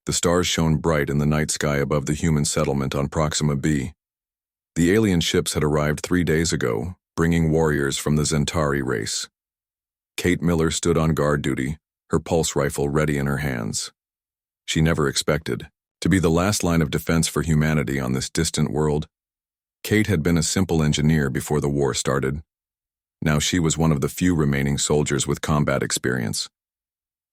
The stars shone bright in the night sky above the human settlement on Proxima B. The alien ships had arrived 3 days ago, bringing warriors from the Zentari race. Kate Miller stood on guard duty, her pulse rifle ready in her hands. She never expected to be the last line of defense for humanity on this distant world. Kate had been a simple engineer before the war started. Now she was one of the few remaining soldiers with combat experience.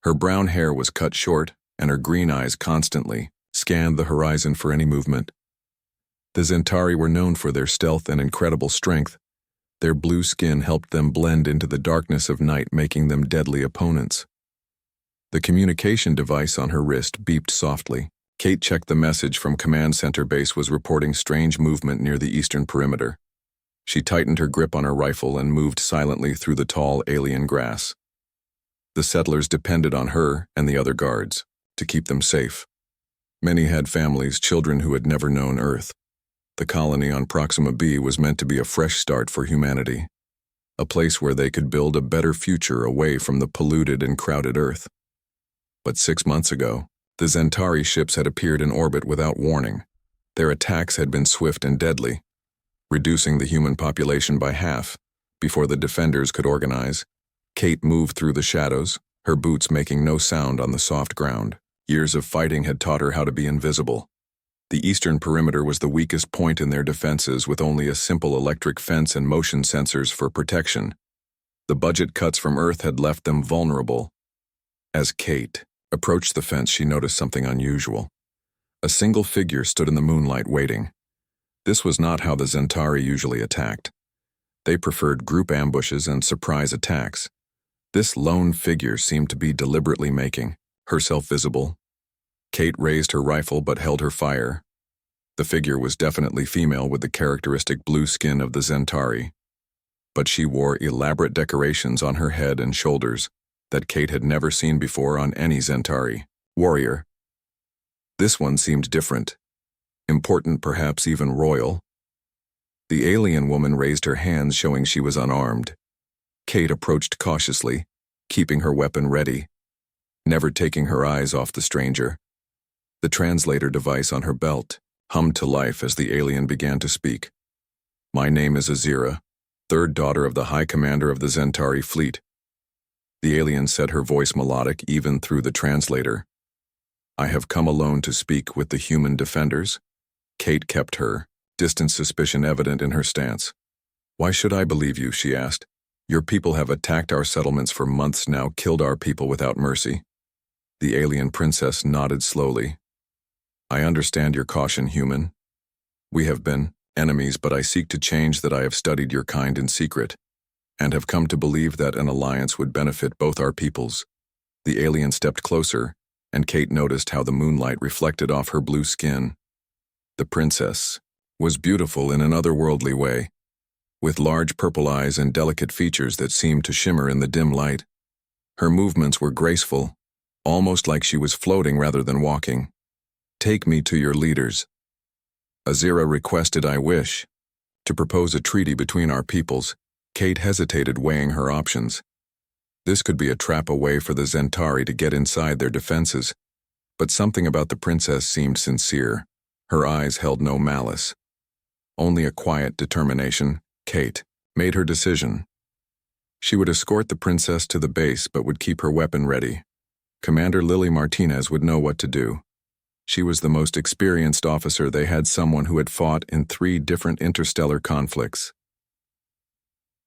Her brown hair was cut short, and her green eyes constantly scanned the horizon for any movement. The Zentari were known for their stealth and incredible strength. Their blue skin helped them blend into the darkness of night, making them deadly opponents. The communication device on her wrist beeped softly. Kate checked the message from Command Center Base was reporting strange movement near the eastern perimeter. She tightened her grip on her rifle and moved silently through the tall alien grass. The settlers depended on her and the other guards to keep them safe. Many had families, children who had never known Earth. The colony on Proxima B was meant to be a fresh start for humanity, a place where they could build a better future away from the polluted and crowded Earth. But 6 months ago, the Zentari ships had appeared in orbit without warning. Their attacks had been swift and deadly, reducing the human population by half before the defenders could organize. Kate moved through the shadows, her boots making no sound on the soft ground. Years of fighting had taught her how to be invisible. The eastern perimeter was the weakest point in their defenses, with only a simple electric fence and motion sensors for protection. The budget cuts from Earth had left them vulnerable. As Kate approached the fence, she noticed something unusual. A single figure stood in the moonlight waiting. This was not how the Zentari usually attacked. They preferred group ambushes and surprise attacks. This lone figure seemed to be deliberately making herself visible. Kate raised her rifle but held her fire. The figure was definitely female with the characteristic blue skin of the Zentari, but she wore elaborate decorations on her head and shoulders that Kate had never seen before on any Zentari warrior. This one seemed different, important, perhaps even royal. The alien woman raised her hands, showing she was unarmed. Kate approached cautiously, keeping her weapon ready, never taking her eyes off the stranger. The translator device on her belt hummed to life as the alien began to speak. "My name is Azira, third daughter of the High Commander of the Zentari fleet." The alien said, her voice melodic even through the translator. "I have come alone to speak with the human defenders." Kate kept her distant suspicion evident in her stance. "Why should I believe you?" she asked. "Your people have attacked our settlements for months now, killed our people without mercy." The alien princess nodded slowly. "I understand your caution, human. We have been enemies, but I seek to change that. I have studied your kind in secret, and have come to believe that an alliance would benefit both our peoples." The alien stepped closer, and Kate noticed how the moonlight reflected off her blue skin. The princess was beautiful in an otherworldly way, with large purple eyes and delicate features that seemed to shimmer in the dim light. Her movements were graceful, almost like she was floating rather than walking. "Take me to your leaders." Azira requested. "I wish to propose a treaty between our peoples." Kate hesitated, weighing her options. This could be a trap, a way for the Zentari to get inside their defenses, but something about the princess seemed sincere. Her eyes held no malice, only a quiet determination. Kate made her decision. She would escort the princess to the base, but would keep her weapon ready. Commander Lily Martinez would know what to do. She was the most experienced officer. They had someone who had fought in 3 different interstellar conflicts.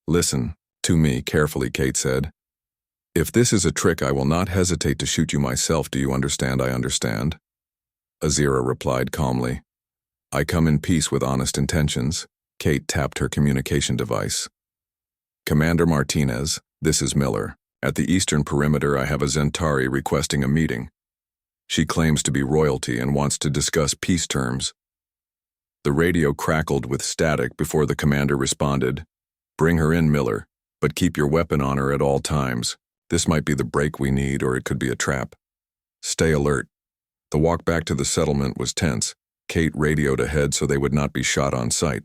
"Listen to me carefully," Kate said. "If this is a trick, I will not hesitate to shoot you myself. Do you understand?" "I understand," Azira replied calmly. "I come in peace with honest intentions." Kate tapped her communication device. "Commander Martinez, this is Miller. At the eastern perimeter, I have a Zentari requesting a meeting. She claims to be royalty and wants to discuss peace terms." The radio crackled with static before the commander responded. "Bring her in, Miller, but keep your weapon on her at all times. This might be the break we need, or it could be a trap. Stay alert." The walk back to the settlement was tense. Kate radioed ahead so they would not be shot on sight.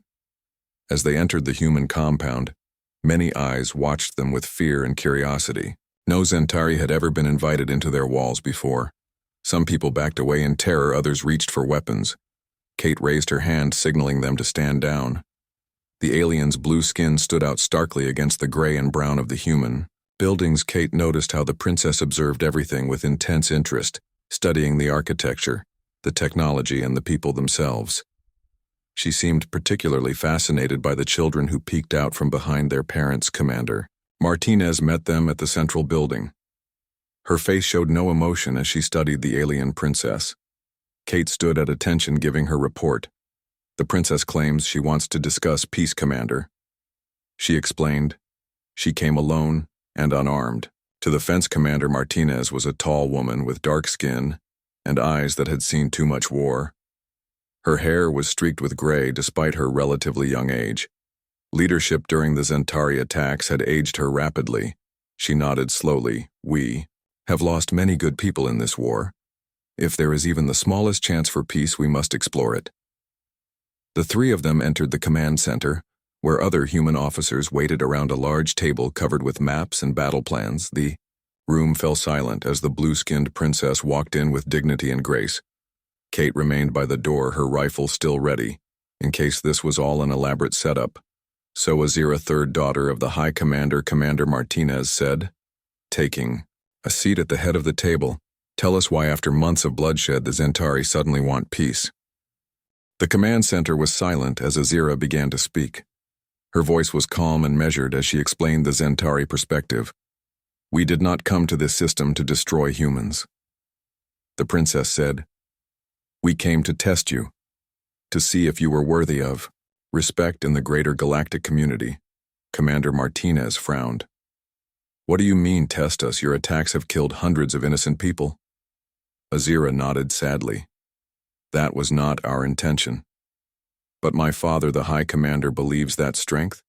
As they entered the human compound, many eyes watched them with fear and curiosity. No Zentari had ever been invited into their walls before. Some people backed away in terror, others reached for weapons. Kate raised her hand, signaling them to stand down. The alien's blue skin stood out starkly against the gray and brown of the human. Buildings. Kate noticed how the princess observed everything with intense interest, studying the architecture, the technology, and the people themselves. She seemed particularly fascinated by the children who peeked out from behind their parents. Commander Martinez met them at the central building. Her face showed no emotion as she studied the alien princess. Kate stood at attention, giving her report. The princess claims she wants to discuss peace, Commander. She explained. She came alone and unarmed. To the fence. Commander Martinez was a tall woman with dark skin and eyes that had seen too much war. Her hair was streaked with gray despite her relatively young age. Leadership during the Zentari attacks had aged her rapidly. She nodded slowly. We have lost many good people in this war. If there is even the smallest chance for peace, we must explore it. The three of them entered the command center, where other human officers waited around a large table covered with maps and battle plans. The room fell silent as the blue-skinned princess walked in with dignity and grace. Kate remained by the door, her rifle still ready, in case this was all an elaborate setup. So Azira, third daughter of the High Commander, Commander Martinez, said, taking a seat at the head of the table, "Tell us why after months of bloodshed the Zentari suddenly want peace." The command center was silent as Azira began to speak. Her voice was calm and measured as she explained the Zentari perspective. "We did not come to this system to destroy humans." The princess said, "We came to test you, to see if you were worthy of respect in the greater galactic community." Commander Martinez frowned. "What do you mean, test us? Your attacks have killed hundreds of innocent people." Azira nodded sadly. "That was not our intention. But my father, the High Commander, believes that strength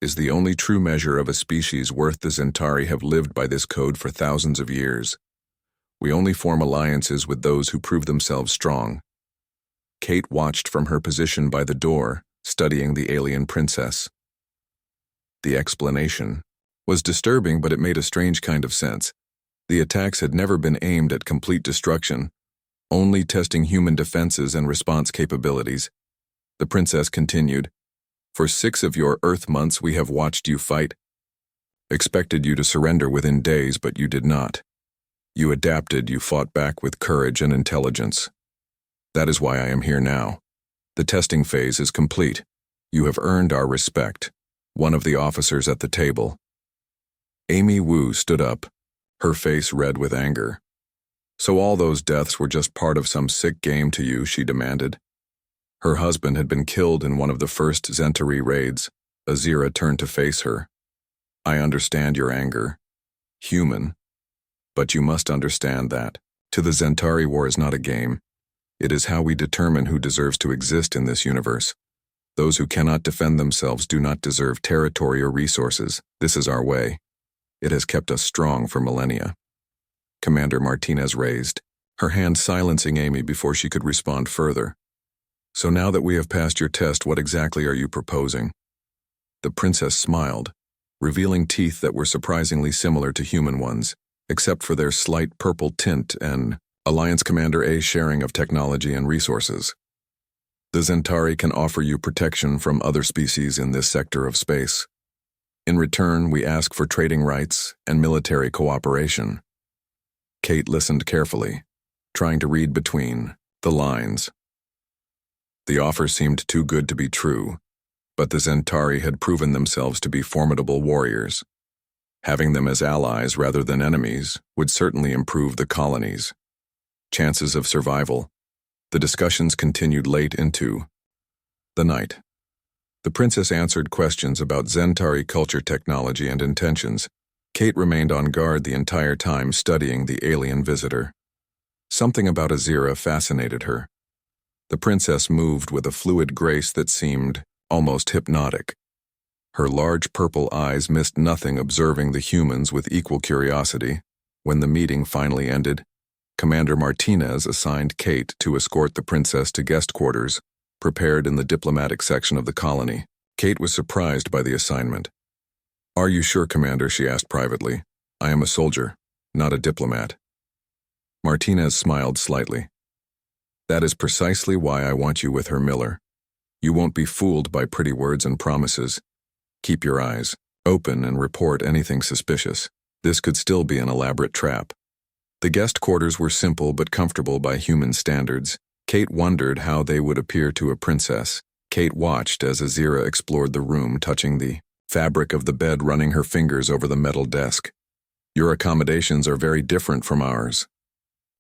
is the only true measure of a species worth. The Zentari have lived by this code for thousands of years. We only form alliances with those who prove themselves strong." Kate watched from her position by the door, studying the alien princess. The explanation was disturbing, but it made a strange kind of sense. The attacks had never been aimed at complete destruction, only testing human defenses and response capabilities. The princess continued, "For 6 of your Earth months we have watched you fight. Expected you to surrender within days, but you did not. You adapted, you fought back with courage and intelligence. That is why I am here now. The testing phase is complete. You have earned our respect." One of the officers at the table, Amy Wu, stood up, her face red with anger. "So all those deaths were just part of some sick game to you?" she demanded. Her husband had been killed in one of the first Zentari raids. Azira turned to face her. "I understand your anger, human, but you must understand that to the Zentari, war is not a game. It is how we determine who deserves to exist in this universe. Those who cannot defend themselves do not deserve territory or resources. This is our way. It has kept us strong for millennia." Commander Martinez raised her hand, silencing Amy before she could respond further. "So now that we have passed your test, what exactly are you proposing?" The princess smiled, revealing teeth that were surprisingly similar to human ones, except for their slight purple tint and Alliance Commander A sharing of technology and resources. The Zentari can offer you protection from other species in this sector of space. In return, we ask for trading rights and military cooperation. Kate listened carefully, trying to read between the lines. The offer seemed too good to be true, but the Zentari had proven themselves to be formidable warriors. Having them as allies rather than enemies would certainly improve the colony's chances of survival. The discussions continued late into the night. The princess answered questions about Zentari culture, technology, and intentions. Kate remained on guard the entire time, studying the alien visitor. Something about Azira fascinated her. The princess moved with a fluid grace that seemed almost hypnotic. Her large purple eyes missed nothing, observing the humans with equal curiosity. When the meeting finally ended, Commander Martinez assigned Kate to escort the princess to guest quarters, prepared in the diplomatic section of the colony. Kate was surprised by the assignment. "Are you sure, Commander?" she asked privately. "I am a soldier, not a diplomat." Martinez smiled slightly. That is precisely why I want you with her, Miller. You won't be fooled by pretty words and promises. Keep your eyes open and report anything suspicious. This could still be an elaborate trap. The guest quarters were simple but comfortable by human standards. Kate wondered how they would appear to a princess. Kate watched as Azira explored the room, touching the fabric of the bed, running her fingers over the metal desk. Your accommodations are very different from ours,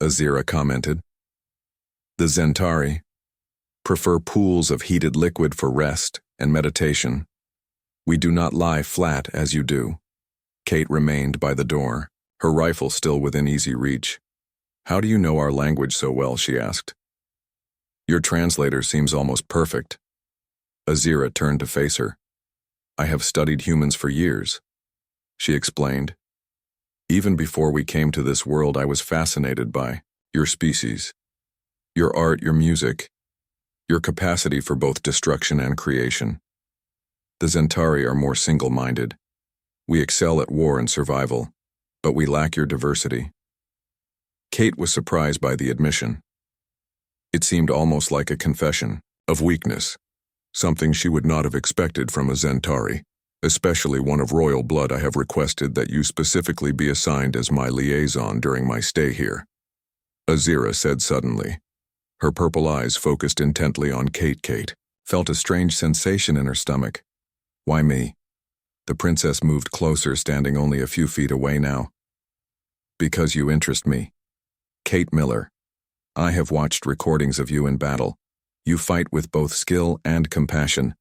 Azira commented. The Zentari prefer pools of heated liquid for rest and meditation. We do not lie flat as you do. Kate remained by the door, her rifle still within easy reach. How do you know our language so well, she asked. Your translator seems almost perfect. Azira turned to face her. I have studied humans for years, she explained. Even before we came to this world, I was fascinated by your species, your art, your music, your capacity for both destruction and creation. The Zentari are more single-minded. We excel at war and survival, but we lack your diversity. Kate was surprised by the admission. It seemed almost like a confession of weakness, something she would not have expected from a Zentari, especially one of royal blood. I have requested that you specifically be assigned as my liaison during my stay here, Azira said suddenly. Her purple eyes focused intently on Kate. Kate felt a strange sensation in her stomach. Why me? The princess moved closer, standing only a few feet away now. Because you interest me. Kate Miller. I have watched recordings of you in battle. You fight with both skill and compassion,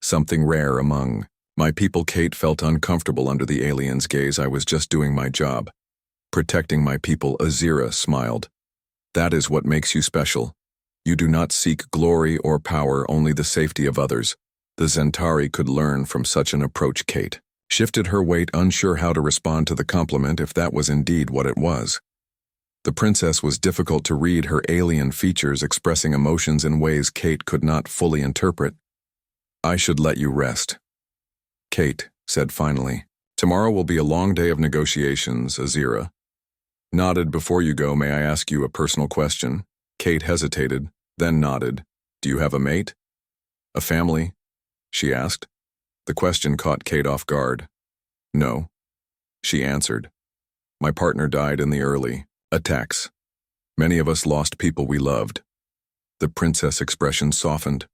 something rare among my people. Kate felt uncomfortable under the alien's gaze. I was just doing my job, protecting my people, Azira smiled. That is what makes you special. You do not seek glory or power, only the safety of others. The Zentari could learn from such an approach. Kate shifted her weight, unsure how to respond to the compliment, if that was indeed what it was. The princess was difficult to read, her alien features expressing emotions in ways Kate could not fully interpret. I should let you rest, Kate said finally. Tomorrow will be a long day of negotiations, Azira nodded. Before you go, may I ask you a personal question? Kate hesitated, then nodded. Do you have a mate? A family? She asked. The question caught Kate off guard. No, she answered. My partner died in the early attacks. Many of us lost people we loved. The princess' expression softened.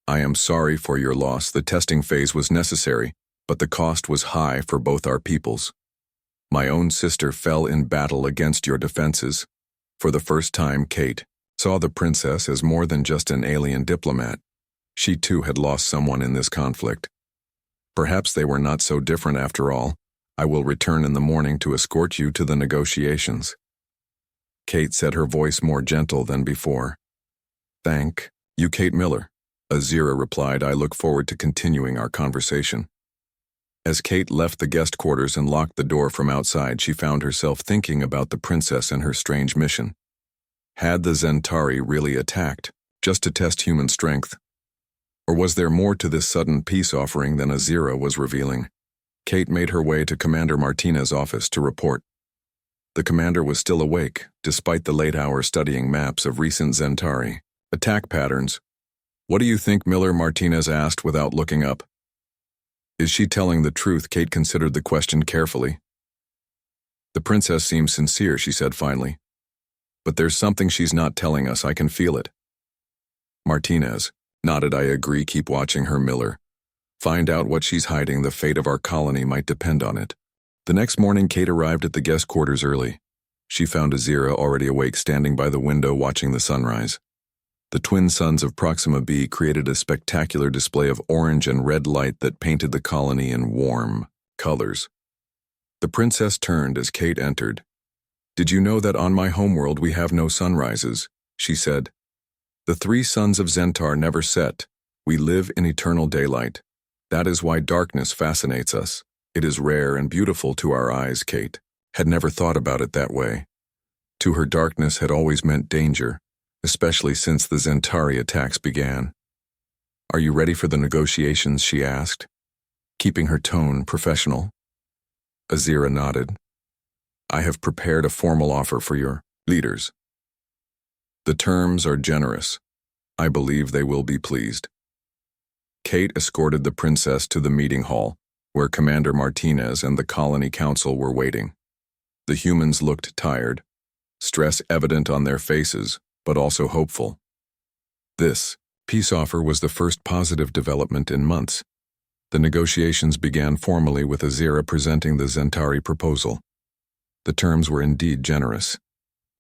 I am sorry for your loss. The testing phase was necessary, but the cost was high for both our peoples. My own sister fell in battle against your defenses. For the first time, Kate saw the princess as more than just an alien diplomat. She too had lost someone in this conflict. Perhaps they were not so different after all. I will return in the morning to escort you to the negotiations. Kate said, her voice more gentle than before. Thank you, Kate Miller. Azira replied. I look forward to continuing our conversation. As Kate left the guest quarters and locked the door from outside, she found herself thinking about the princess and her strange mission. Had the Zentari really attacked, just to test human strength? Or was there more to this sudden peace offering than Azira was revealing? Kate made her way to Commander Martinez's office to report. The commander was still awake, despite the late hour, studying maps of recent Zentari attack patterns. What do you think, Miller? Martinez asked without looking up. Is she telling the truth? Kate considered the question carefully. The princess seems sincere, she said finally. But there's something she's not telling us. I can feel it. Martinez nodded. I agree. Keep watching her, Miller. Find out what she's hiding. The fate of our colony might depend on it. The next morning, Kate arrived at the guest quarters early. She found Azira already awake, standing by the window watching the sunrise. The twin suns of Proxima b created a spectacular display of orange and red light that painted the colony in warm colors. The princess turned as Kate entered. Did you know that on my homeworld we have no sunrises? She said. The three suns of Zentar never set. We live in eternal daylight. That is why darkness fascinates us. It is rare and beautiful to our eyes. Kate had never thought about it that way. To her, darkness had always meant danger, especially since the Zentari attacks began. Are you ready for the negotiations? She asked, keeping her tone professional. Azira nodded. I have prepared a formal offer for your Leaders. The terms are generous. I believe they will be pleased. Kate escorted the princess to the meeting hall, where Commander Martinez and the colony council were waiting. The humans looked tired, stress evident on their faces, but also hopeful. This peace offer was the first positive development in months. The negotiations began formally with Azira presenting the Zentari proposal. The terms were indeed generous.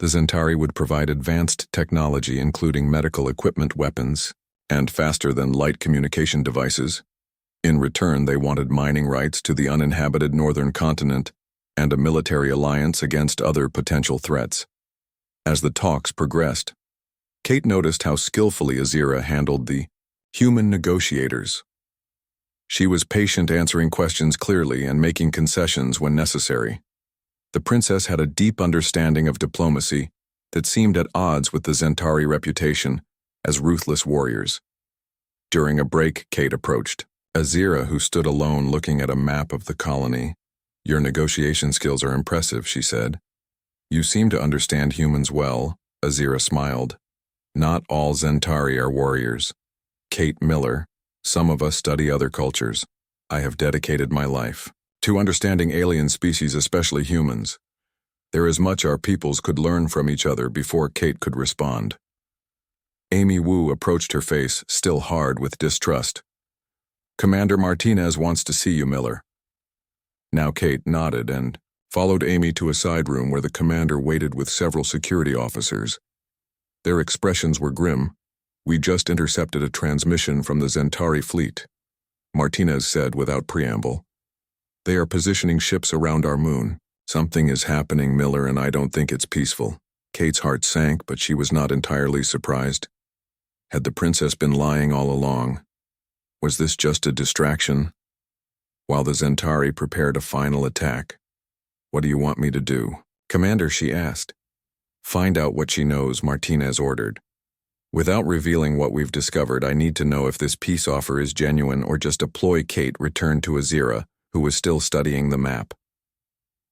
The Zentari would provide advanced technology including medical equipment, weapons, and faster-than-light communication devices. In return, they wanted mining rights to the uninhabited northern continent and a military alliance against other potential threats. As the talks progressed, Kate noticed how skillfully Azira handled the human negotiators. She was patient, answering questions clearly and making concessions when necessary. The princess had a deep understanding of diplomacy that seemed at odds with the Zentari reputation as ruthless warriors. During a break, Kate approached Azira, who stood alone looking at a map of the colony. "Your negotiation skills are impressive," she said. "You seem to understand humans well." Azira smiled. "Not all Zentari are warriors. Kate Miller, some of us study other cultures. I have dedicated my life to understanding alien species, especially humans. There is much our peoples could learn from each other." Before Kate could respond, Amy Wu approached, her face still hard with distrust. "Commander Martinez wants to see you, Miller." Now Kate nodded and followed Amy to a side room where the commander waited with several security officers. Their expressions were grim. "We just intercepted a transmission from the Zentari fleet," Martinez said without preamble. "They are positioning ships around our moon. Something is happening, Miller, and I don't think it's peaceful." Kate's heart sank, but she was not entirely surprised. Had the princess been lying all along? Was this just a distraction? While the Zentari prepared a final attack. "What do you want me to do?" "Commander," she asked. "Find out what she knows," Martinez ordered. "Without revealing what we've discovered, I need to know if this peace offer is genuine or just a ploy." Kate returned to Azira, who was still studying the map.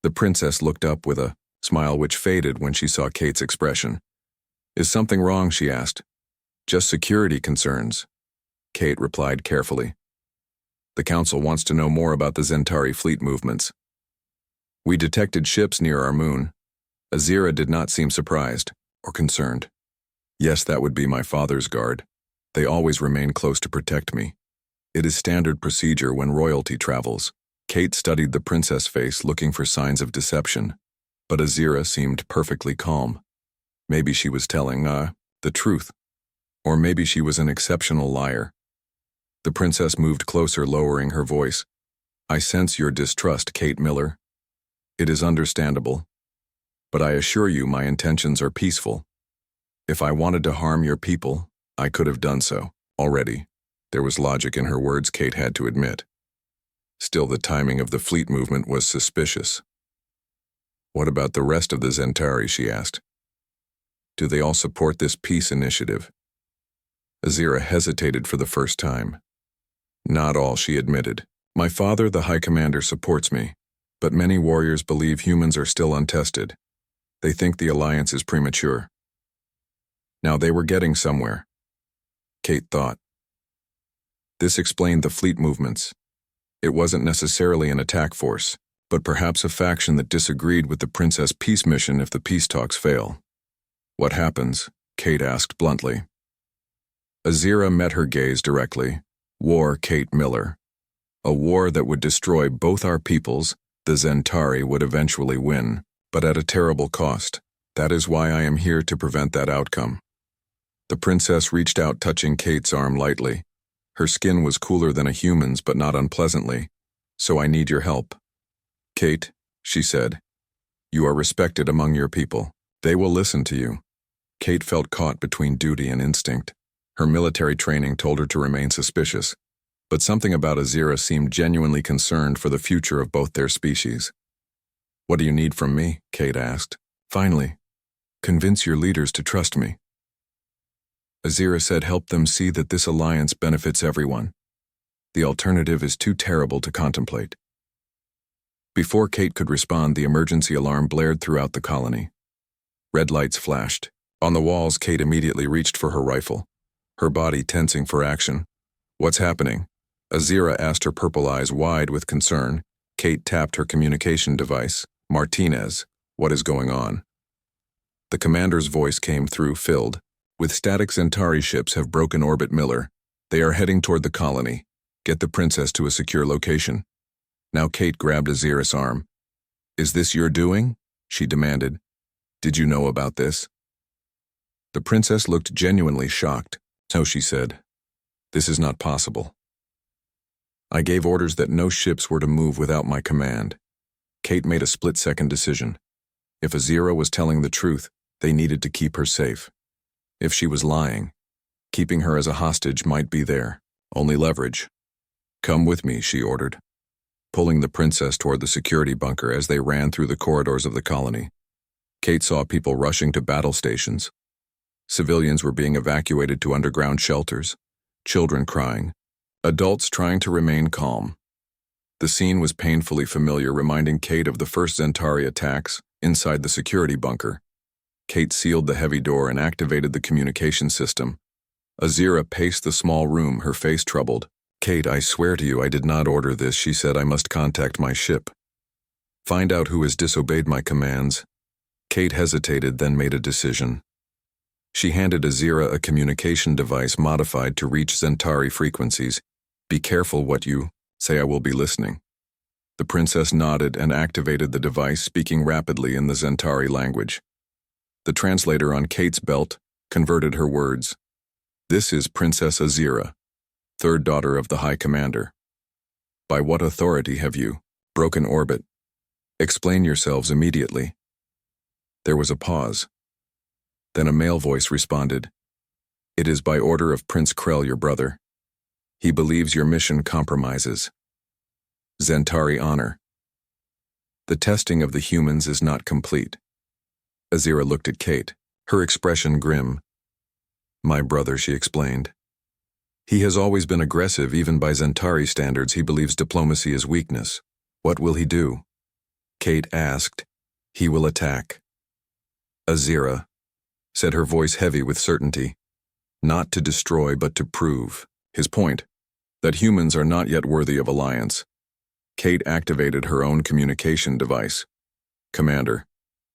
The princess looked up with a smile which faded when she saw Kate's expression. "Is something wrong?" she asked. "Just security concerns," Kate replied carefully. "The council wants to know more about the Zentari fleet movements. We detected ships near our moon." Azira did not seem surprised or concerned. "Yes, that would be my father's guard. They always remain close to protect me. It is standard procedure when royalty travels." Kate studied the princess' face, looking for signs of deception, but Azira seemed perfectly calm. Maybe she was telling the truth. Or maybe she was an exceptional liar. The princess moved closer, lowering her voice. "I sense your distrust, Kate Miller. It is understandable. But I assure you my intentions are peaceful. If I wanted to harm your people, I could have done so already." There was logic in her words, Kate had to admit. Still, the timing of the fleet movement was suspicious. "What about the rest of the Zentari?" she asked. "Do they all support this peace initiative?" Azira hesitated for the first time. "Not all," she admitted. "My father, the High Commander, supports me, but many warriors believe humans are still untested. They think the alliance is premature." Now they were getting somewhere, Kate thought. This explained the fleet movements. It wasn't necessarily an attack force, but perhaps a faction that disagreed with the Princess peace mission if the peace talks fail. "What happens?" Kate asked bluntly. Azira met her gaze directly. "War, Kate Miller. A war that would destroy both our peoples. The Zentari would eventually win, but at a terrible cost. That is why I am here to prevent that outcome." The princess reached out, touching Kate's arm lightly. Her skin was cooler than a human's, but not unpleasantly. "So I need your help." "Kate," she said, "you are respected among your people. They will listen to you." Kate felt caught between duty and instinct. Her military training told her to remain suspicious, but something about Azira seemed genuinely concerned for the future of both their species. "What do you need from me?" Kate asked. "Finally, convince your leaders to trust me." Azira said, "Help them see that this alliance benefits everyone. The alternative is too terrible to contemplate." Before Kate could respond, the emergency alarm blared throughout the colony. Red lights flashed. On the walls, Kate immediately reached for her rifle, her body tensing for action. "What's happening?" Azira asked, her purple eyes wide with concern. Kate tapped her communication device. "Martinez, what is going on?" The commander's voice came through, filled. "With static Centauri ships have broken orbit, Miller. They are heading toward the colony. Get the princess to a secure location." Now Kate grabbed Azira's arm. "Is this your doing?" she demanded. "Did you know about this?" The princess looked genuinely shocked. "No," she said. "This is not possible. I gave orders that no ships were to move without my command." Kate made a split-second decision. If Azira was telling the truth, they needed to keep her safe. If she was lying, keeping her as a hostage might be their only leverage. "Come with me," she ordered, pulling the princess toward the security bunker as they ran through the corridors of the colony. Kate saw people rushing to battle stations. Civilians were being evacuated to underground shelters, children crying, adults trying to remain calm. The scene was painfully familiar, reminding Kate of the first Centauri attacks inside the security bunker. Kate sealed the heavy door and activated the communication system. Azira paced the small room, her face troubled. "Kate, I swear to you I did not order this," she said. "I must contact my ship. Find out who has disobeyed my commands." Kate hesitated, then made a decision. She handed Azira a communication device modified to reach Centauri frequencies. "Be careful what you say, I will be listening." The princess nodded and activated the device, speaking rapidly in the Centauri language. The translator on Kate's belt converted her words. "This is Princess Azira, third daughter of the High Commander. By what authority have you broken orbit? Explain yourselves immediately." There was a pause. Then a male voice responded. "It is by order of Prince Krell, your brother. He believes your mission compromises Centauri honor. The testing of the humans is not complete." Azira looked at Kate, her expression grim. "My brother," she explained. "He has always been aggressive, even by Centauri standards. He believes diplomacy is weakness. What will he do?" Kate asked. "He will attack." Azira said, her voice heavy with certainty. "Not to destroy, but to prove his point, that humans are not yet worthy of alliance." Kate activated her own communication device. "Commander,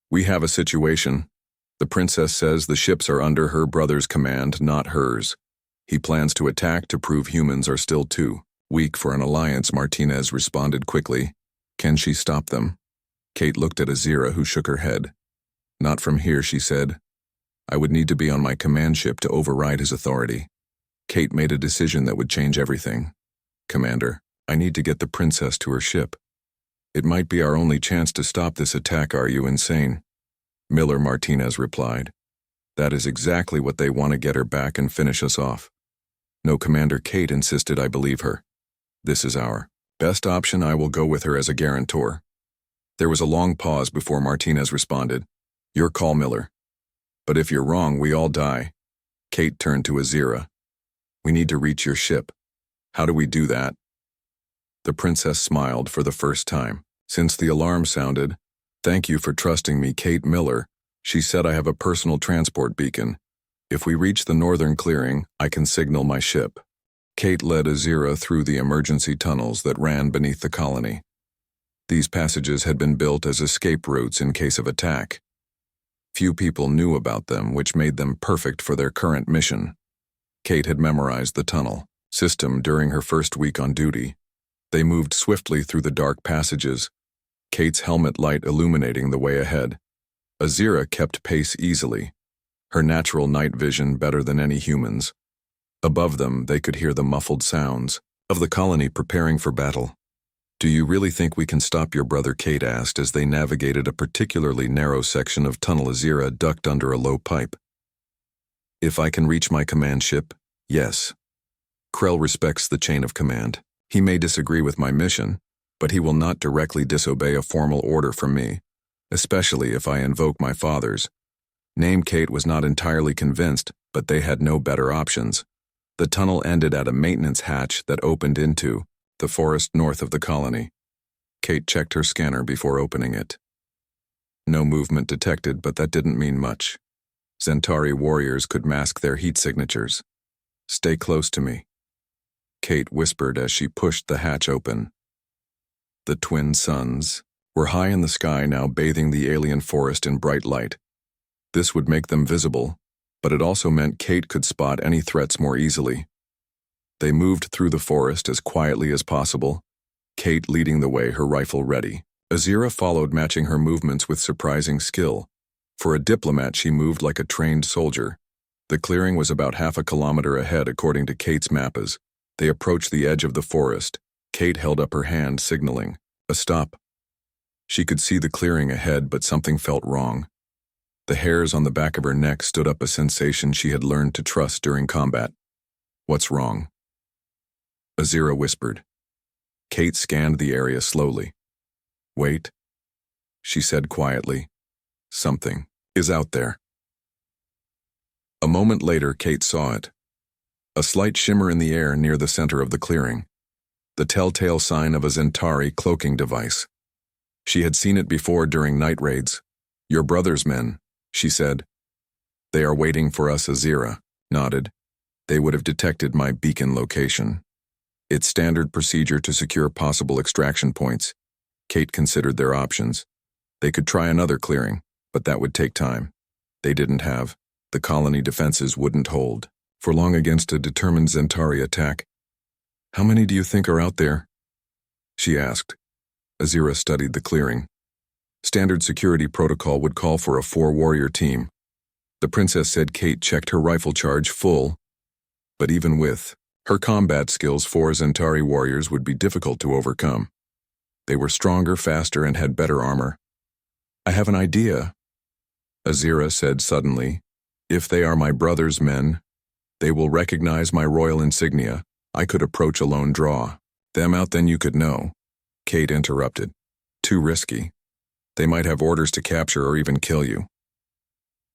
we have a situation. The princess says the ships are under her brother's command, not hers. He plans to attack to prove humans are still too weak for an alliance," Martinez responded quickly. "Can she stop them?" Kate looked at Azira, who shook her head. "Not from here," she said. "I would need to be on my command ship to override his authority." Kate made a decision that would change everything. "Commander, I need to get the princess to her ship. It might be our only chance to stop this attack. Are you insane?" Miller, Martinez replied. "That is exactly what they want, to get her back and finish us off." "No, Commander," Kate insisted. "I believe her. This is our best option. I will go with her as a guarantor." There was a long pause before Martinez responded. "Your call, Miller. But if you're wrong, we all die." Kate turned to Azira. "We need to reach your ship. How do we do that?" The princess smiled for the first time since the alarm sounded. "Thank you for trusting me, Kate Miller," she said. "I have a personal transport beacon. If we reach the northern clearing, I can signal my ship." Kate led Azira through the emergency tunnels that ran beneath the colony. These passages had been built as escape routes in case of attack. Few people knew about them, which made them perfect for their current mission. Kate had memorized the tunnel system during her first week on duty. They moved swiftly through the dark passages, Kate's helmet light illuminating the way ahead. Azira kept pace easily, her natural night vision better than any human's. Above them, they could hear the muffled sounds of the colony preparing for battle. "Do you really think we can stop your brother?" Kate asked as they navigated a particularly narrow section of tunnel. Azira ducked under a low pipe. "If I can reach my command ship, yes. Krell respects the chain of command. He may disagree with my mission, but he will not directly disobey a formal order from me, especially if I invoke my father's name." Kate was not entirely convinced, but they had no better options. The tunnel ended at a maintenance hatch that opened into the forest north of the colony. Kate checked her scanner before opening it. No movement detected, but that didn't mean much. Zentari warriors could mask their heat signatures. "Stay close to me," Kate whispered as she pushed the hatch open. The twin suns were high in the sky now, bathing the alien forest in bright light. This would make them visible, but it also meant Kate could spot any threats more easily. They moved through the forest as quietly as possible, Kate leading the way, her rifle ready. Azira followed, matching her movements with surprising skill. For a diplomat, she moved like a trained soldier. The clearing was about half a kilometer ahead according to Kate's map. As they approached the edge of the forest, Kate held up her hand, signaling a stop. She could see the clearing ahead, but something felt wrong. The hairs on the back of her neck stood up, a sensation she had learned to trust during combat. "What's wrong?" Azira whispered. Kate scanned the area slowly. "Wait," she said quietly. "Something is out there." A moment later, Kate saw it. A slight shimmer in the air near the center of the clearing. The telltale sign of a Zentari cloaking device. She had seen it before during night raids. "Your brother's men," she said. "They are waiting for us." Azira nodded. "They would have detected my beacon location. It's standard procedure to secure possible extraction points." Kate considered their options. They could try another clearing, but that would take time. They didn't have. The colony defenses wouldn't hold for long against a determined Zentari attack. "How many do you think are out there?" she asked. Azira studied the clearing. Standard security protocol would call for a 4-warrior team. The princess said Kate checked her rifle charge full, but even with her combat skills, 4 Zentari warriors would be difficult to overcome. They were stronger, faster, and had better armor. "I have an idea," Azira said suddenly. "If they are my brother's men, they will recognize my royal insignia. I could approach a lone draw them out, then you could know." Kate interrupted. "Too risky. They might have orders to capture or even kill you.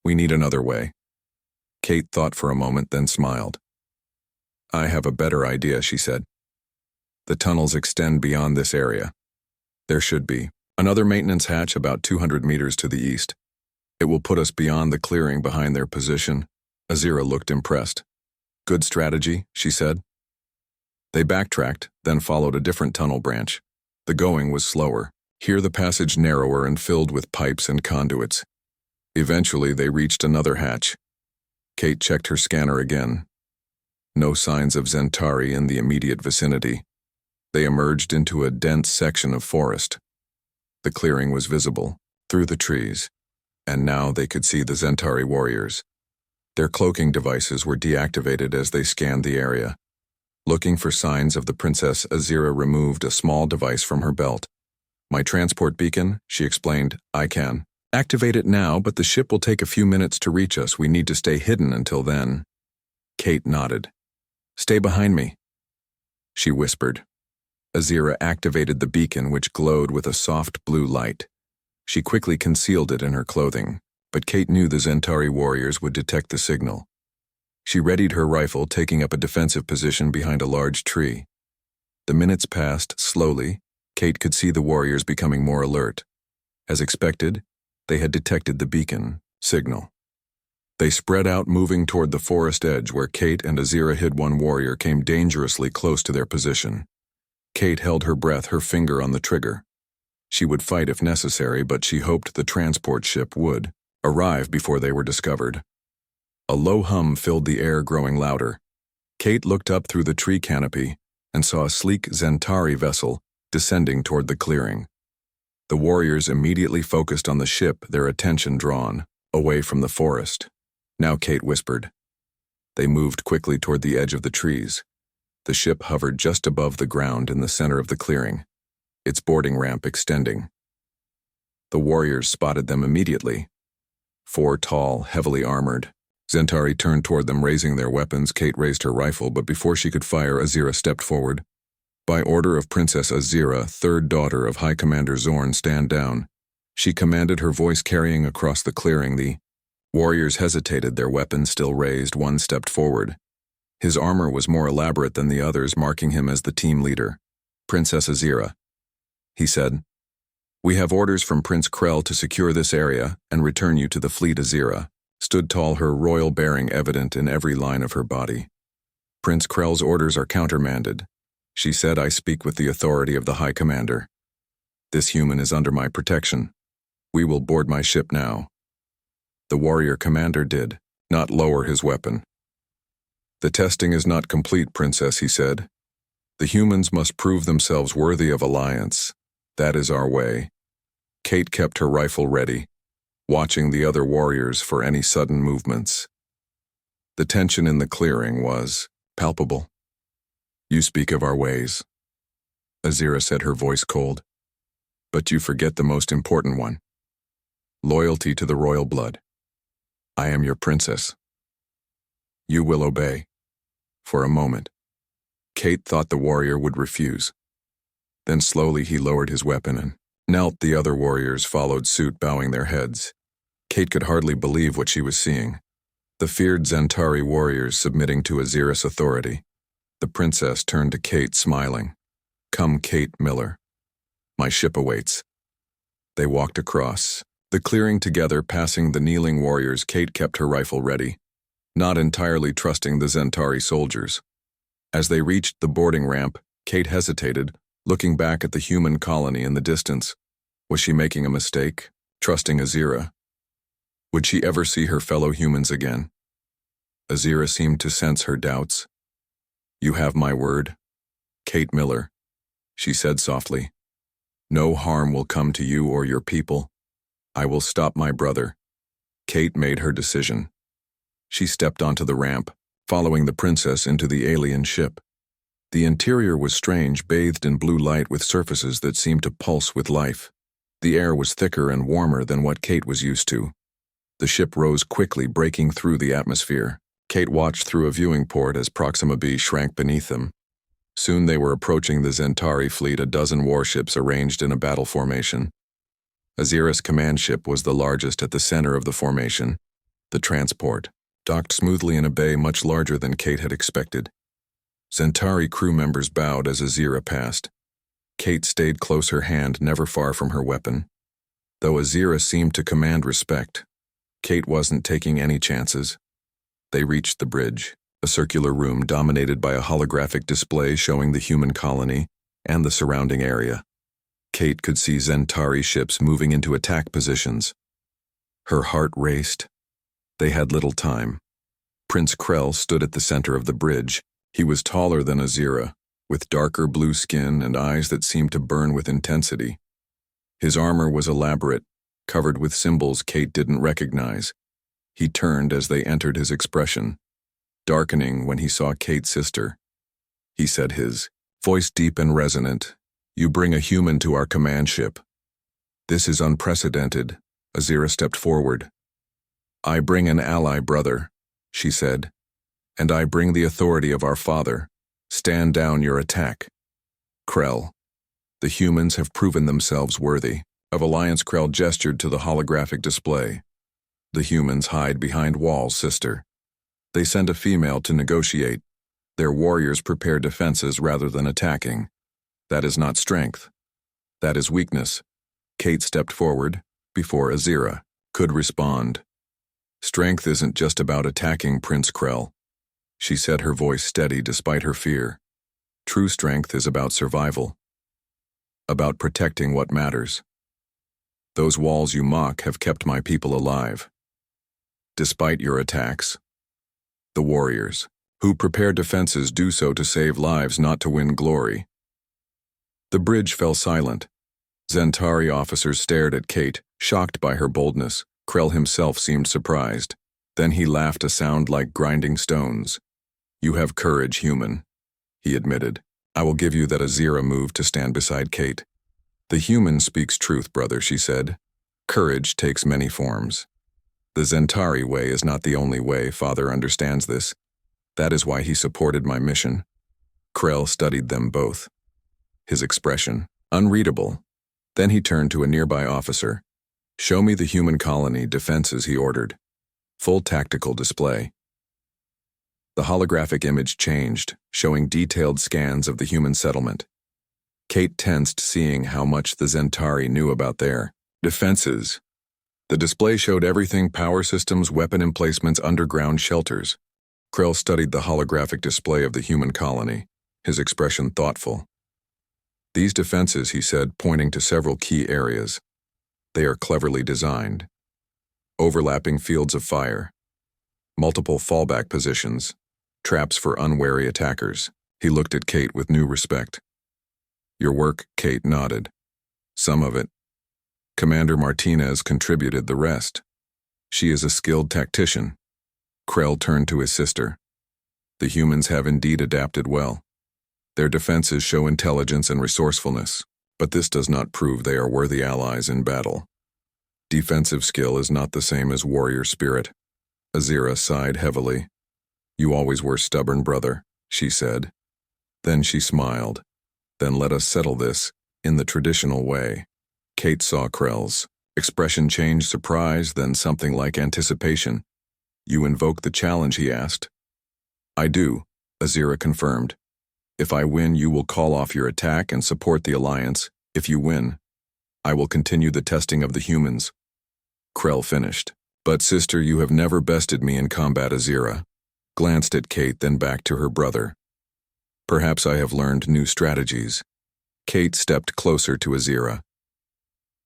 We need another way." Kate thought for a moment, then smiled. "I have a better idea," she said. "The tunnels extend beyond this area. There should be another maintenance hatch about 200 meters to the east. It will put us beyond the clearing behind their position." Azira looked impressed. "Good strategy," she said. They backtracked, then followed a different tunnel branch. The going was slower. Here the passage narrower and filled with pipes and conduits. Eventually they reached another hatch. Kate checked her scanner again. No signs of Zentari in the immediate vicinity. They emerged into a dense section of forest. The clearing was visible through the trees, and now they could see the Zentari warriors. Their cloaking devices were deactivated as they scanned the area. Looking for signs of the princess, Azira removed a small device from her belt. "My transport beacon," she explained. "I can activate it now, but the ship will take a few minutes to reach us. We need to stay hidden until then." Kate nodded. "Stay behind me," she whispered. Azira activated the beacon, which glowed with a soft blue light. She quickly concealed it in her clothing, but Kate knew the Zentari warriors would detect the signal. She readied her rifle, taking up a defensive position behind a large tree. The minutes passed slowly. Kate could see the warriors becoming more alert. As expected, they had detected the beacon signal. They spread out, moving toward the forest edge where Kate and Azira hid. One warrior came dangerously close to their position. Kate held her breath, her finger on the trigger. She would fight if necessary, but she hoped the transport ship would arrive before they were discovered. A low hum filled the air, growing louder. Kate looked up through the tree canopy and saw a sleek Zentari vessel descending toward the clearing. The warriors immediately focused on the ship, their attention drawn away from the forest. "Now," Kate whispered. They moved quickly toward the edge of the trees. The ship hovered just above the ground in the center of the clearing, its boarding ramp extending. The warriors spotted them immediately. 4 tall, heavily armored Zentari turned toward them, raising their weapons. Kate raised her rifle, but before she could fire, Azira stepped forward. "By order of Princess Azira, 3rd daughter of High Commander Zorn, stand down," she commanded, her voice carrying across the clearing. The warriors hesitated, their weapons still raised. One stepped forward. His armor was more elaborate than the others, marking him as the team leader. "Princess Azira," he said. We have orders from Prince Krell to secure this area and return you to the fleet. Azira stood tall, her royal bearing evident in every line of her body. Prince Krell's orders are countermanded. She said, I speak with the authority of the High Commander. This human is under my protection. We will board my ship now. The warrior commander did not lower his weapon. The testing is not complete, Princess, he said. The humans must prove themselves worthy of alliance. That is our way. Kate kept her rifle ready, watching the other warriors for any sudden movements. The tension in the clearing was palpable. You speak of our ways, Azira said, her voice cold. But you forget the most important one. Loyalty to the royal blood. I am your princess. You will obey. For a moment, Kate thought the warrior would refuse. Then slowly he lowered his weapon and knelt. The other warriors followed suit, bowing their heads. Kate could hardly believe what she was seeing. The feared Zentari warriors submitting to Azira's authority. The princess turned to Kate, smiling. Come, Kate Miller. My ship awaits. They walked across the clearing together, passing the kneeling warriors. Kate kept her rifle ready, not entirely trusting the Zentari soldiers. As they reached the boarding ramp, Kate hesitated, looking back at the human colony in the distance. Was she making a mistake, trusting Azira? Would she ever see her fellow humans again? Azira seemed to sense her doubts. You have my word, Kate Miller, she said softly. No harm will come to you or your people. I will stop my brother. Kate made her decision. She stepped onto the ramp, following the princess into the alien ship. The interior was strange, bathed in blue light with surfaces that seemed to pulse with life. The air was thicker and warmer than what Kate was used to. The ship rose quickly, breaking through the atmosphere. Kate watched through a viewing port as Proxima B shrank beneath them. Soon they were approaching the Zentari fleet, a dozen warships arranged in a battle formation. Azira's command ship was the largest at the center of the formation. The transport docked smoothly in a bay much larger than Kate had expected. Zentari crew members bowed as Azira passed. Kate stayed close, her hand never far from her weapon. Though Azira seemed to command respect, Kate wasn't taking any chances. They reached the bridge, a circular room dominated by a holographic display showing the human colony and the surrounding area. Kate could see Zentari ships moving into attack positions. Her heart raced. They had little time. Prince Krell stood at the center of the bridge. He was taller than Azira, with darker blue skin and eyes that seemed to burn with intensity. His armor was elaborate, covered with symbols Kate didn't recognize. He turned as they entered, his expression darkening when he saw Kate's sister. He said, his voice deep and resonant, You bring a human to our command ship. This is unprecedented. Azira stepped forward. I bring an ally, brother, she said, and I bring the authority of our father. Stand down your attack. Krell. The humans have proven themselves worthy of alliance. Krell gestured to the holographic display. The humans hide behind walls, sister. They send a female to negotiate. Their warriors prepare defenses rather than attacking. That is not strength. That is weakness. Kate stepped forward before Azira could respond. Strength isn't just about attacking, Prince Krell, she said, her voice steady despite her fear. True strength is about survival, about protecting what matters. Those walls you mock have kept my people alive. Despite your attacks, the warriors who prepare defenses do so to save lives, not to win glory. The bridge fell silent. Zentari officers stared at Kate, shocked by her boldness. Krell himself seemed surprised. Then he laughed, a sound like grinding stones. You have courage, human, he admitted. I will give you that. Azira moved to stand beside Kate. The human speaks truth, brother, she said. Courage takes many forms. The Zentari way is not the only way. Father understands this. That is why he supported my mission. Krell studied them both, his expression unreadable. Then he turned to a nearby officer. Show me the human colony defenses, he ordered. Full tactical display. The holographic image changed, showing detailed scans of the human settlement. Kate tensed, seeing how much the Zentari knew about their defenses. The display showed everything: power systems, weapon emplacements, underground shelters. Krell studied the holographic display of the human colony, his expression thoughtful. These defenses, he said, pointing to several key areas. They are cleverly designed. Overlapping fields of fire, multiple fallback positions, traps for unwary attackers. He looked at Kate with new respect. Your work, Kate nodded. Some of it. Commander Martinez contributed the rest. She is a skilled tactician. Krell turned to his sister. The humans have indeed adapted well. Their defenses show intelligence and resourcefulness, but this does not prove they are worthy allies in battle. Defensive skill is not the same as warrior spirit. Azira sighed heavily. You always were stubborn, brother, she said. Then she smiled. Then let us settle this in the traditional way. Kate saw Krell's expression change: surprise, then something like anticipation. You invoke the challenge, he asked. I do, Azira confirmed. If I win, you will call off your attack and support the alliance. If you win, I will continue the testing of the humans. Krell finished. But sister, you have never bested me in combat. Azira glanced at Kate, then back to her brother. Perhaps I have learned new strategies. Kate stepped closer to Azira.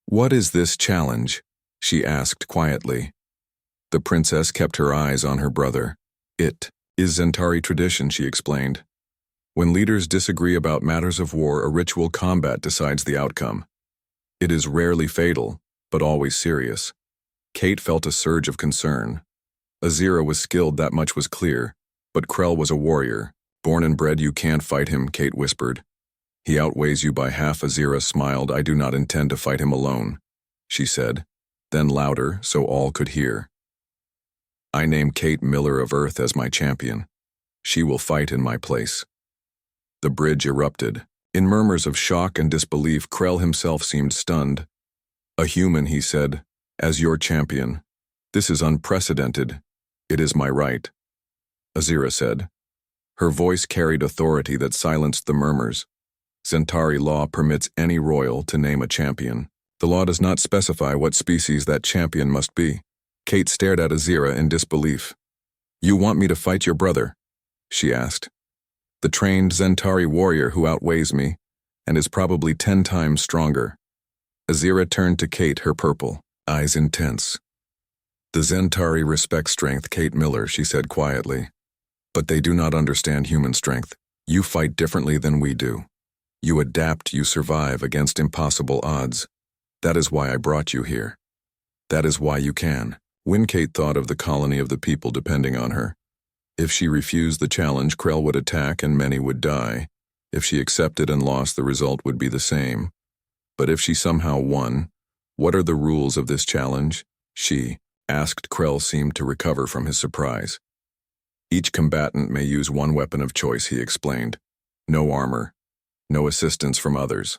What is this challenge? She asked quietly. The princess kept her eyes on her brother. It is Zentari tradition, she explained. When leaders disagree about matters of war, a ritual combat decides the outcome. It is rarely fatal, but always serious. Kate felt a surge of concern. Azira was skilled, that much was clear, but Krell was a warrior. Born and bred, you can't fight him, Kate whispered. He outweighs you by half. Azira smiled. I do not intend to fight him alone, she said, then louder so all could hear. I name Kate Miller of Earth as my champion. She will fight in my place. The bridge erupted. In murmurs of shock and disbelief, Krell himself seemed stunned. A human, he said, as your champion. This is unprecedented. It is my right, Azira said. Her voice carried authority that silenced the murmurs. Zentari law permits any royal to name a champion. The law does not specify what species that champion must be. Kate stared at Azira in disbelief. You want me to fight your brother? She asked. The trained Zentari warrior who outweighs me, and is probably 10 times stronger. Azira turned to Kate, her purple eyes intense. The Zentari respect strength, Kate Miller, she said quietly. But they do not understand human strength. You fight differently than we do. You adapt, you survive against impossible odds. That is why I brought you here. That is why you can. When Kate thought of the colony of the people depending on her. If she refused the challenge, Krell would attack and many would die. If she accepted and lost, the result would be the same. But if she somehow won, what are the rules of this challenge? She asked. Krell seemed to recover from his surprise. Each combatant may use one weapon of choice, he explained. No armor, no assistance from others.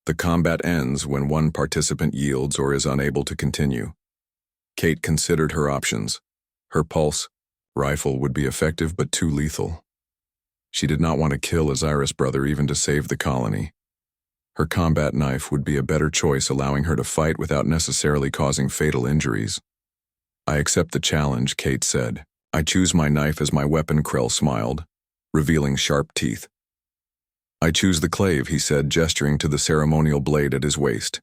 The combat ends when one participant yields or is unable to continue. Kate considered her options. Her pulse rifle would be effective but too lethal. She did not want to kill Azira's brother even to save the colony. Her combat knife would be a better choice, allowing her to fight without necessarily causing fatal injuries. I accept the challenge, Kate said. I choose my knife as my weapon. Krell smiled, revealing sharp teeth. I choose the clave, he said, gesturing to the ceremonial blade at his waist.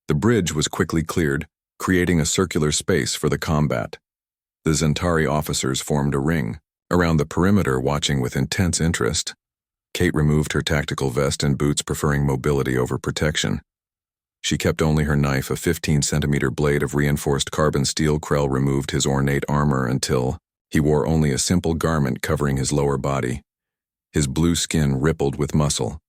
The bridge was quickly cleared, creating a circular space for the combat. The Zentari officers formed a ring around the perimeter, watching with intense interest. Kate removed her tactical vest and boots, preferring mobility over protection. She kept only her knife, a 15-centimeter blade of reinforced carbon steel. Krell removed his ornate armor until he wore only a simple garment covering his lower body. His blue skin rippled with muscle.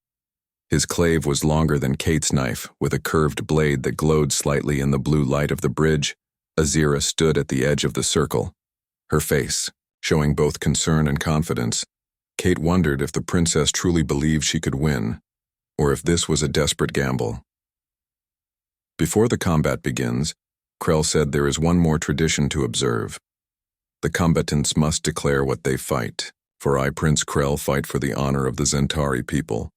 His clave was longer than Kate's knife, with a curved blade that glowed slightly in the blue light of the bridge. Azira stood at the edge of the circle, her face showing both concern and confidence. Kate wondered if the princess truly believed she could win, or if this was a desperate gamble. Before the combat begins, Krell said there is one more tradition to observe. The combatants must declare what they fight. For I, Prince Krell, fight for the honor of the Zentari people.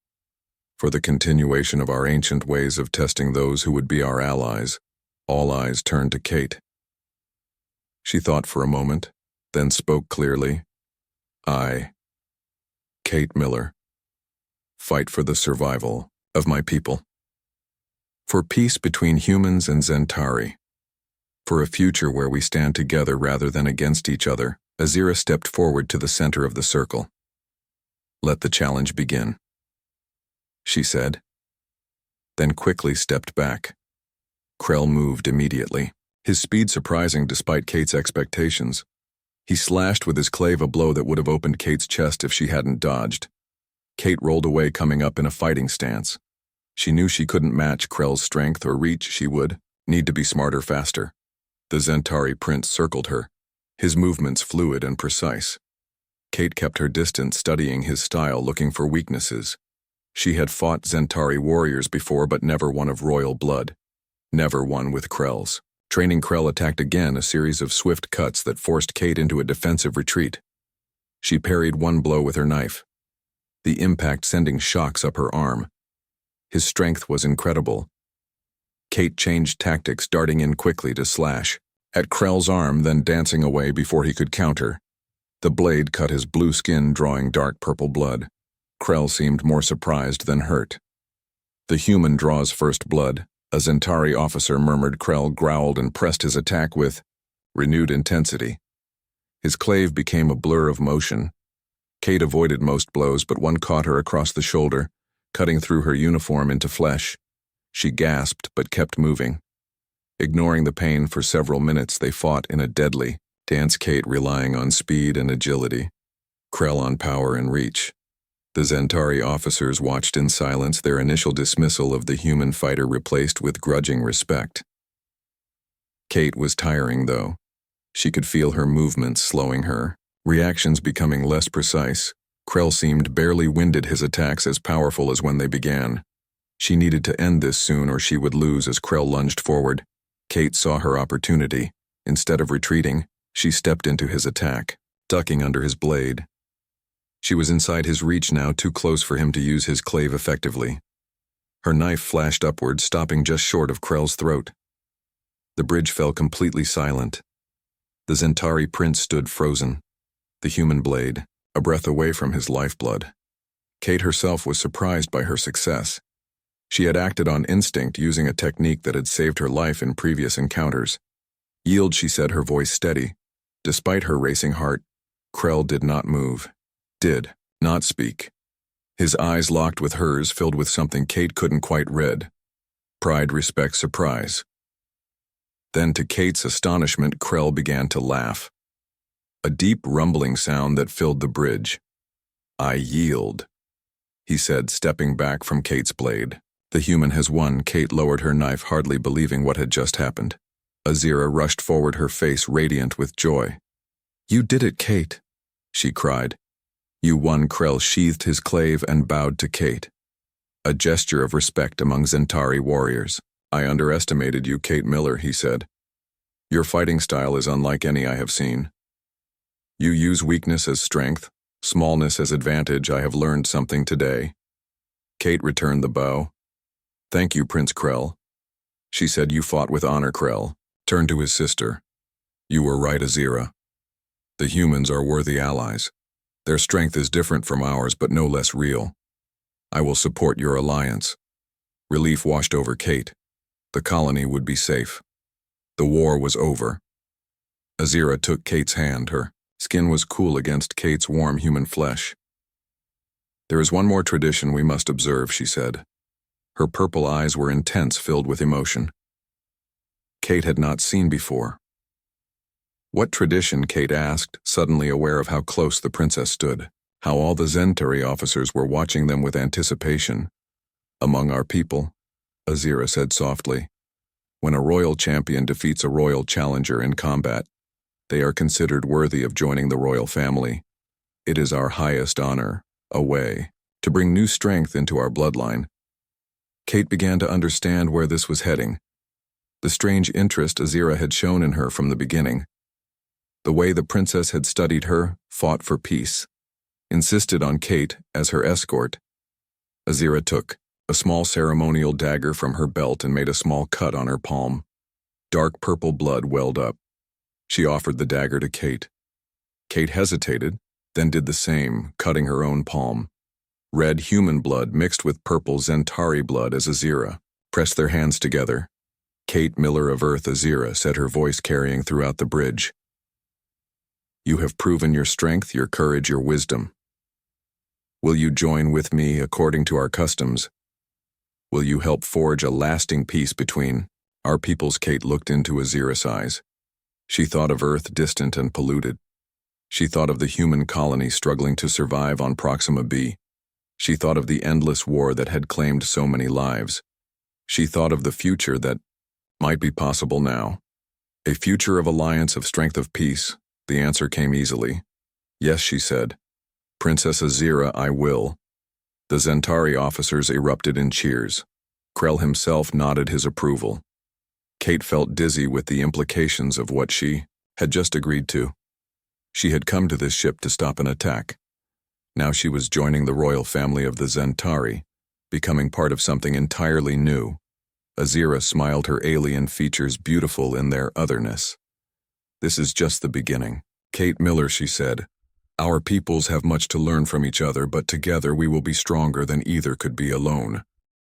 For the continuation of our ancient ways of testing those who would be our allies, all eyes turned to Kate. She thought for a moment, then spoke clearly. I, Kate Miller, fight for the survival of my people. For peace between humans and Zentari. For a future where we stand together rather than against each other. Azira stepped forward to the center of the circle. Let the challenge begin, she said, then quickly stepped back. Krell moved immediately, his speed surprising despite Kate's expectations. He slashed with his clave a blow that would have opened Kate's chest if she hadn't dodged. Kate rolled away, coming up in a fighting stance. She knew she couldn't match Krell's strength or reach. She would need to be smarter, faster. The Zentari prince circled her, his movements fluid and precise. Kate kept her distance, studying his style, looking for weaknesses. She had fought Zentari warriors before, but never one of royal blood. Never one with Krell's. Training Krell attacked again, a series of swift cuts that forced Kate into a defensive retreat. She parried one blow with her knife, the impact sending shocks up her arm. His strength was incredible. Kate changed tactics, darting in quickly to slash at Krell's arm, then dancing away before he could counter. The blade cut his blue skin, drawing dark purple blood. Krell seemed more surprised than hurt. The human draws first blood, a Zentari officer murmured. Krell growled and pressed his attack with renewed intensity. His clave became a blur of motion. Kate avoided most blows, but one caught her across the shoulder, cutting through her uniform into flesh. She gasped but kept moving. Ignoring the pain for several minutes, they fought in a deadly dance, Kate relying on speed and agility, Krell on power and reach. The Zentari officers watched in silence, their initial dismissal of the human fighter replaced with grudging respect. Kate was tiring, though. She could feel her movements slowing, her reactions becoming less precise. Krell seemed barely winded, his attacks as powerful as when they began. She needed to end this soon or she would lose. As Krell lunged forward, Kate saw her opportunity. Instead of retreating, she stepped into his attack, ducking under his blade. She was inside his reach now, too close for him to use his clave effectively. Her knife flashed upward, stopping just short of Krell's throat. The bridge fell completely silent. The Zentari prince stood frozen, the human blade a breath away from his lifeblood. Kate herself was surprised by her success. She had acted on instinct, using a technique that had saved her life in previous encounters. Yield, she said, her voice steady. Despite her racing heart, Krell did not move. Did not speak. His eyes locked with hers, filled with something Kate couldn't quite read. Pride, respect, surprise. Then, to Kate's astonishment, Krell began to laugh. A deep rumbling sound that filled the bridge. I yield, he said, stepping back from Kate's blade. The human has won. Kate lowered her knife, hardly believing what had just happened. Azira rushed forward, her face radiant with joy. You did it, Kate, she cried. You won. Krell sheathed his clave and bowed to Kate. A gesture of respect among Zentari warriors. I underestimated you, Kate Miller, he said. Your fighting style is unlike any I have seen. You use weakness as strength, smallness as advantage. I have learned something today. Kate returned the bow. Thank you, Prince Krell. She said. You fought with honor. Krell turned to his sister. You were right, Azira. The humans are worthy allies. Their strength is different from ours, but no less real. I will support your alliance. Relief washed over Kate. The colony would be safe. The war was over. Azira took Kate's hand. Her skin was cool against Kate's warm human flesh. There is one more tradition we must observe, she said. Her purple eyes were intense, filled with emotion. Kate had not seen before. What tradition? Kate asked, suddenly aware of how close the princess stood, how all the Zentari officers were watching them with anticipation. Among our people, Azira said softly, when a royal champion defeats a royal challenger in combat, they are considered worthy of joining the royal family. It is our highest honor, a way to bring new strength into our bloodline. Kate began to understand where this was heading. The strange interest Azira had shown in her from the beginning. The way the princess had studied her, fought for peace, insisted on Kate as her escort. Azira took a small ceremonial dagger from her belt and made a small cut on her palm. Dark purple blood welled up. She offered the dagger to Kate. Kate hesitated, then did the same, cutting her own palm. Red human blood mixed with purple Zentari blood as Azira pressed their hands together. Kate Miller of Earth Azira said, her voice carrying throughout the bridge. You have proven your strength, your courage, your wisdom. Will you join with me according to our customs? Will you help forge a lasting peace between our peoples? Kate looked into Azira's eyes. She thought of Earth distant and polluted. She thought of the human colony struggling to survive on Proxima B. She thought of the endless war that had claimed so many lives. She thought of the future that might be possible now. A future of alliance, of strength, of peace. The answer came easily. Yes, she said. Princess Azira, I will. The Zentari officers erupted in cheers. Krell himself nodded his approval. Kate felt dizzy with the implications of what she had just agreed to. She had come to this ship to stop an attack. Now she was joining the royal family of the Zentari, becoming part of something entirely new. Azira smiled, her alien features beautiful in their otherness. This is just the beginning. Kate Miller, she said. Our peoples have much to learn from each other, but together we will be stronger than either could be alone.